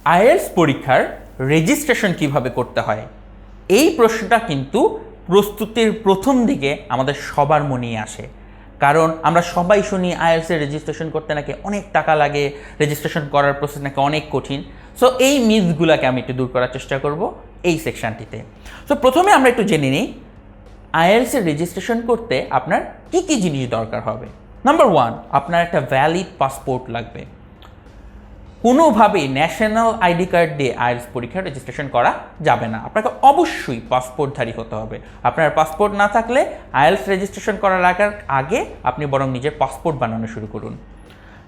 IELTS পরীক্ষার registration কিভাবে করতে হয়, এই প্রশ্নটা কিন্তু প্রস্তুতির প্রথম দিকে আমাদের সবার মনেই আসে। কারণ আমরা সবাই শুনি আইএলটিএসের রেজিস্ট্রেশন করতে নাকি অনেক টাকা লাগে, রেজিস্ট্রেশন করার প্রসেস নাকি অনেক কঠিন। সো এই মিথগুলোকে আমি একটু দূর করার চেষ্টা করব এই সেকশনটিতে। সো প্রথমে আমরা একটু জেনে নিই আইএলটিএসের রেজিস্ট্রেশন করতে আপনার কী কী জিনিস দরকার হবে। নাম্বার 1, আপনার একটা ভ্যালিড পাসপোর্ট লাগবে। কোনোভাবেই ন্যাশনাল আইডি কার্ড দিয়ে আইএলটিএস পরীক্ষার রেজিস্ট্রেশন করা যাবে না, আপনাকে অবশ্যই পাসপোর্টধারী হতে হবে। আপনার পাসপোর্ট না থাকলে আইএলটিএস রেজিস্ট্রেশন করার আগে আপনি বরং নিজের পাসপোর্ট বানানো শুরু করুন।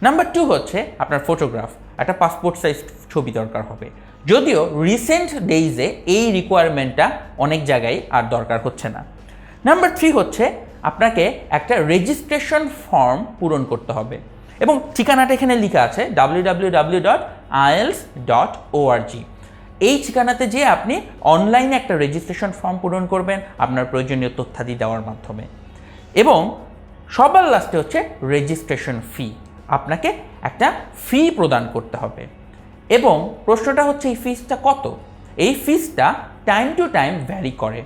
নাম্বার 2 হচ্ছে আপনার ফটোগ্রাফ, একটা পাসপোর্ট সাইজ ছবি দরকার হবে। যদিও রিসেন্ট ডেইজে এই রিকোয়ারমেন্টটা অনেক জায়গায় আর দরকার হচ্ছে না। নাম্বার 3 হচ্ছে আপনাকে একটা রেজিস্ট্রেশন ফর্ম পূরণ করতে হবে এবং ঠিকানাটা এখানে লেখা আছে www.ielts.org। এই ঠিকানাতে যেয়ে আপনি অনলাইনে একটা রেজিস্ট্রেশন ফর্ম পূরণ করবেন আপনার প্রয়োজনীয় তথ্যাদি দেওয়ার মাধ্যমে। এবং সবার লাস্টে হচ্ছে রেজিস্ট্রেশন ফি, আপনাকে একটা ফি প্রদান করতে হবে। এবং প্রশ্নটা হচ্ছে এই ফিসটা কত? এই ফিসটা টাইম টু টাইম ভ্যারি করে।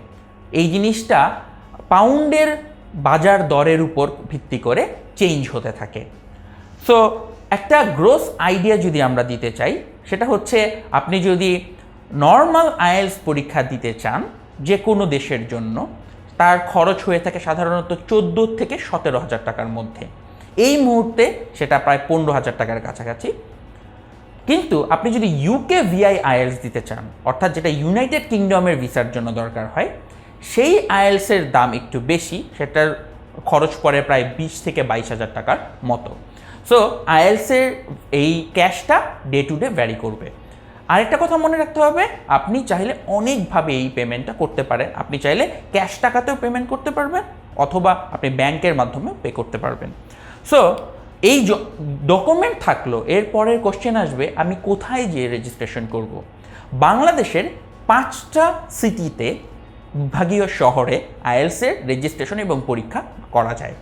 এই জিনিসটা পাউন্ডের বাজার দরের উপর ভিত্তি করে চেঞ্জ হতে থাকে। সো একটা গ্রোস আইডিয়া যদি আমরা দিতে চাই, সেটা হচ্ছে আপনি যদি নর্মাল আইএলটিএস পরীক্ষা দিতে চান যে কোনো দেশের জন্য, তার খরচ হয়ে থাকে সাধারণত 14 থেকে 17,000 টাকার মধ্যে। এই মুহূর্তে সেটা প্রায় 15,000 টাকার কাছাকাছি। কিন্তু আপনি যদি ইউকে ভিআই আইএলটিএস দিতে চান, অর্থাৎ যেটা ইউনাইটেড কিংডমের ভিসার জন্য দরকার হয়, সেই আইএলটিএসের দাম একটু বেশি, সেটার খরচ পড়ে প্রায় 20 থেকে 22,000 টাকার মতো। সো আইএলটিএসের এই ক্যাশটা ডে টু ডে ভ্যারি করবে। আরেকটা কথা মনে রাখতে হবে, আপনি চাইলে অনেকভাবে এই পেমেন্টটা করতে পারেন। আপনি চাইলে ক্যাশ টাকাতেও পেমেন্ট করতে পারবেন অথবা আপনি ব্যাংকের মাধ্যমেও পে করতে পারবেন। সো এই ডকুমেন্ট থাকলো, এরপরের কোশ্চেন আসবে আমি কোথায় গিয়ে রেজিস্ট্রেশন করব। বাংলাদেশের 5টা সিটিতে বিভাগীয় শহরে আইএলটিএসের রেজিস্ট্রেশন এবং পরীক্ষা করা যায়।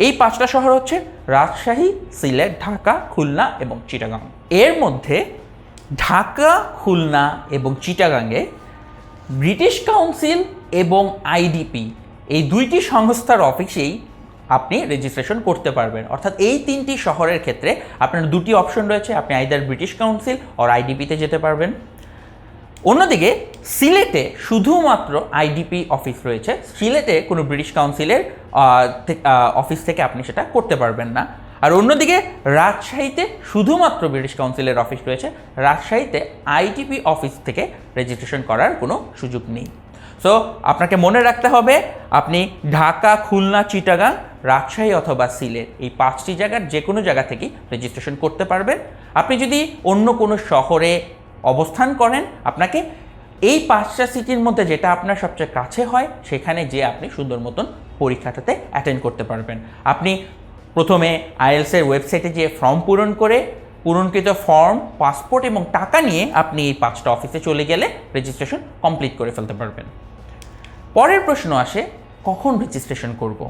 এই 5টা শহর হচ্ছে রাজশাহী, সিলেট, ঢাকা, খুলনা এবং চিটাগাং। এর মধ্যে ঢাকা, খুলনা এবং চিটাগাংয়ে ব্রিটিশ কাউন্সিল এবং আইডিপি এই 2টি সংস্থার অফিসেই আপনি রেজিস্ট্রেশন করতে পারবেন। অর্থাৎ এই 3টি শহরের ক্ষেত্রে আপনার 2টি অপশন রয়েছে, আপনি আইদার ব্রিটিশ কাউন্সিল আর আইডিপিতে যেতে পারবেন। অন্যদিকে সিলেটে শুধুমাত্র আইডিপি অফিস রয়েছে, সিলেটে কোনো ব্রিটিশ কাউন্সিলের অফিস থেকে আপনি সেটা করতে পারবেন না। আর অন্যদিকে রাজশাহীতে শুধুমাত্র ব্রিটিশ কাউন্সিলের অফিস রয়েছে, রাজশাহীতে আইডিপি অফিস থেকে রেজিস্ট্রেশন করার কোনো সুযোগ নেই। সো আপনাকে মনে রাখতে হবে আপনি ঢাকা, খুলনা, চিটাগাং, রাজশাহী অথবা সিলেট এই 5টি জায়গার যে কোনো জায়গা থেকেই রেজিস্ট্রেশন করতে পারবেন। আপনি যদি অন্য কোনো শহরে অবস্থান করেন, আপনাকে এই 5টা সিটির মধ্যে যেটা আপনার সবচেয়ে কাছে হয় সেখানে যেয়ে আপনি সুন্দর মতন পরীক্ষাটাতে অ্যাটেন্ড করতে পারবেন। আপনি প্রথমে আইএলটিএসের ওয়েবসাইটে যেয়ে ফর্ম পূরণ করে পূরণকৃত ফর্ম, পাসপোর্ট এবং টাকা নিয়ে আপনি এই 5টা অফিসে চলে গেলে রেজিস্ট্রেশন কমপ্লিট করে ফেলতে পারবেন। পরের প্রশ্ন আসে কখন রেজিস্ট্রেশন করব।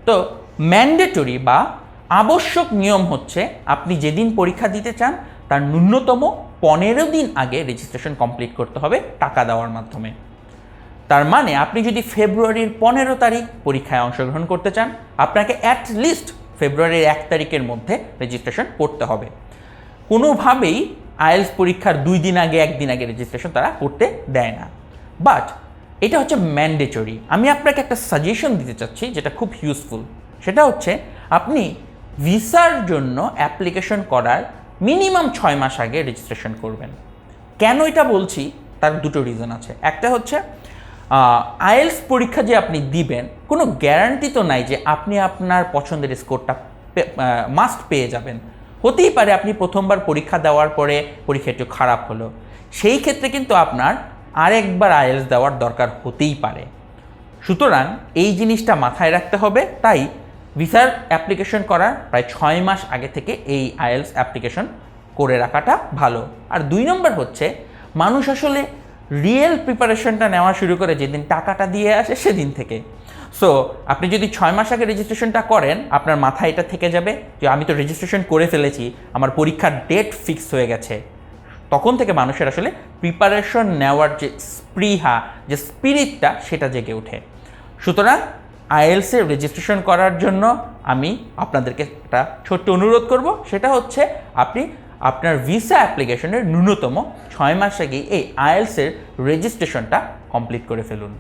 তো ম্যান্ডেটরি বা আবশ্যক নিয়ম হচ্ছে আপনি যেদিন পরীক্ষা দিতে চান তার ন্যূনতম 15 দিন আগে রেজিস্ট্রেশন কমপ্লিট করতে হবে টাকা দেওয়ার মাধ্যমে। তার মানে আপনি যদি ফেব্রুয়ারির 15 তারিখ পরীক্ষায় অংশগ্রহণ করতে চান, আপনাকে অ্যাটলিস্ট ফেব্রুয়ারির 1 তারিখের মধ্যে রেজিস্ট্রেশন করতে হবে। কোনোভাবেই আইএলটিএস পরীক্ষার 2 দিন আগে 1 দিন আগে রেজিস্ট্রেশন তারা করতে দেয় না। বাট এটা হচ্ছে ম্যান্ডেটরি। আমি আপনাকে একটা সাজেশন দিতে চাচ্ছি যেটা খুব ইউজফুল। সেটা হচ্ছে আপনি ভিসার জন্য অ্যাপ্লিকেশন করার মিনিমাম 6 মাস আগে রেজিস্ট্রেশন করবেন। কেন এটা বলছি তার 2টো রিজন আছে। একটা হচ্ছে আইএলটিএস পরীক্ষা যে আপনি দিবেন কোনো গ্যারান্টি তো নাই যে আপনি আপনার পছন্দের স্কোরটা মাস্ট পেয়ে যাবেন। হতেই পারে আপনি প্রথমবার পরীক্ষা দেওয়ার পরে পরীক্ষা একটু খারাপ হলো, সেই ক্ষেত্রে কিন্তু আপনার আরেকবার আইএলটিএস দেওয়ার দরকার হতেই পারে। সুতরাং এই জিনিসটা মাথায় রাখতে হবে। তাই ভিসার অ্যাপ্লিকেশন করার প্রায় 6 মাস আগে থেকে এই আইএলটিএস অ্যাপ্লিকেশন করে রাখাটা ভালো। আর 2 নম্বর হচ্ছে মানুষ আসলে রিয়েল প্রিপারেশনটা নেওয়া শুরু করে যেদিন টাকাটা দিয়ে আসে সেদিন থেকে। সো আপনি যদি 6 মাস আগে রেজিস্ট্রেশনটা করেন, আপনার মাথায় এটা থেকে যাবে যে আমি তো রেজিস্ট্রেশন করে ফেলেছি, আমার পরীক্ষার ডেট ফিক্স হয়ে গেছে। তখন থেকে মানুষের আসলে প্রিপারেশন নেওয়ার যে স্পৃহা, যে স্পিরিটটা, সেটা জেগে ওঠে। সুতরাং আইএলটিএসের রেজিস্ট্রেশন করার জন্য আমি আপনাদেরকে একটা ছোট্ট অনুরোধ করব, সেটা হচ্ছে আপনি আপনার ভিসা অ্যাপ্লিকেশনের ন্যূনতম 6 মাস আগেই এই আইএলটিএসের রেজিস্ট্রেশনটা কমপ্লিট করে ফেলুন।